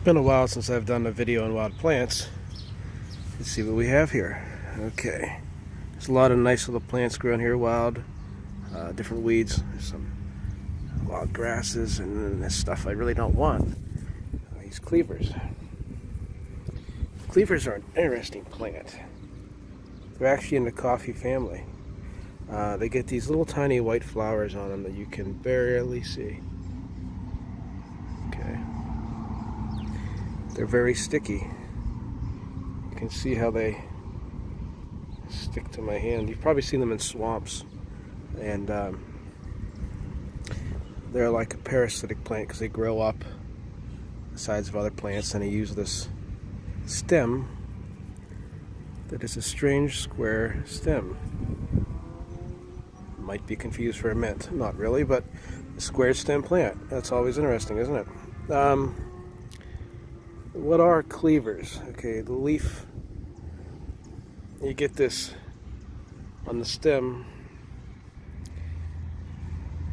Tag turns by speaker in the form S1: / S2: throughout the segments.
S1: Been a while since I've done a video on wild plants. Let's see what we have here. Okay, there's a lot of nice little plants growing here, wild, different weeds. There's some wild grasses and this stuff I really don't want. These cleavers. Cleavers are an interesting plant. They're actually in the coffee family. They get these little tiny white flowers on them that you can barely see. Okay. They're very sticky. You can see how they stick to my hand. You've probably seen them in swamps. And they're like a parasitic plant because they grow up the sides of other plants, and they use this stem that is a strange square stem. Might be confused for a mint. Not really, but a square stem plant. That's always interesting, isn't it? What are cleavers? Okay, the leaf, you get this on the stem.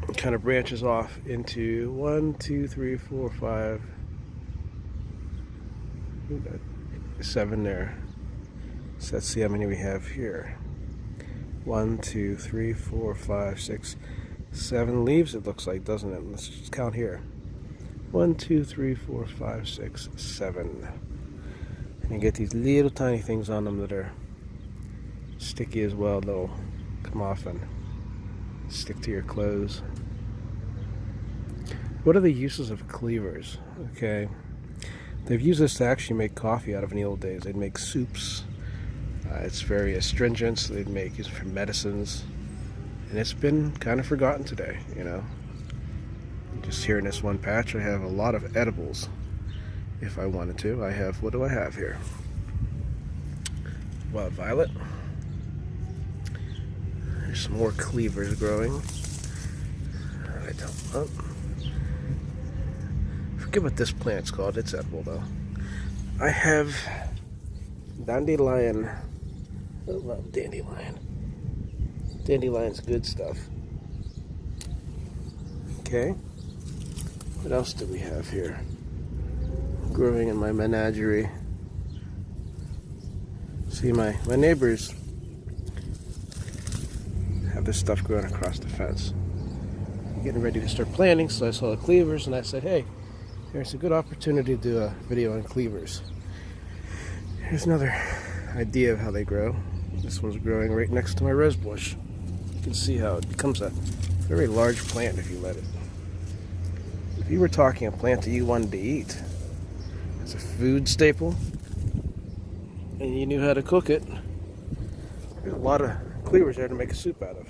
S1: It kind of branches off into 1, 2, 3, 4, 5, 7 there. So let's see how many we have here. 1, 2, 3, 4, 5, 6, 7 leaves, it looks like, doesn't it? Let's just count here. 1, 2, 3, 4, 5, 6, 7. And you get these little tiny things on them that are sticky as well. They'll come off and stick to your clothes. What are the uses of cleavers? Okay, they've used this to actually make coffee out of in the old days. They'd make soups. It's very astringent, so they'd make use for medicines. And it's been kind of forgotten today, you know. Just here in this one patch, I have a lot of edibles. If I wanted to, I have, what do I have here? Wild violet. There's some more cleavers growing. I don't know. Forget what this plant's called. It's edible though. I have dandelion. I love dandelion. Dandelion's good stuff. Okay. What else do we have here? Growing in my menagerie. See, my neighbors have this stuff growing across the fence. I'm getting ready to start planting, so I saw the cleavers and I said, hey, here's a good opportunity to do a video on cleavers. Here's another idea of how they grow. This one's growing right next to my rose bush. You can see how it becomes a very large plant if you let it. If you were talking a plant that you wanted to eat as a food staple, and you knew how to cook it, there's a lot of cleavers there to make a soup out of.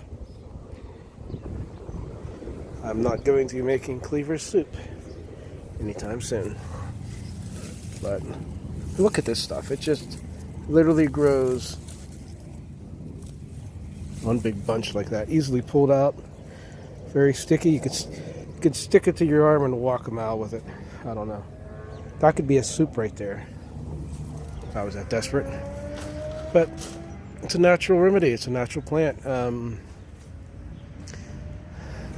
S1: I'm not going to be making cleaver soup anytime soon. But look at this stuff. It just literally grows one big bunch like that, easily pulled out, very sticky. You could stick it to your arm and walk a mile with it. I don't know. That could be a soup right there if I was that desperate. But it's a natural remedy. It's a natural plant. The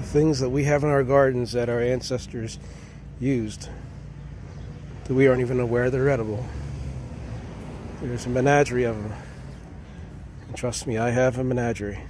S1: things that we have in our gardens that our ancestors used, that we aren't even aware they're edible. There's a menagerie of them. And trust me, I have a menagerie.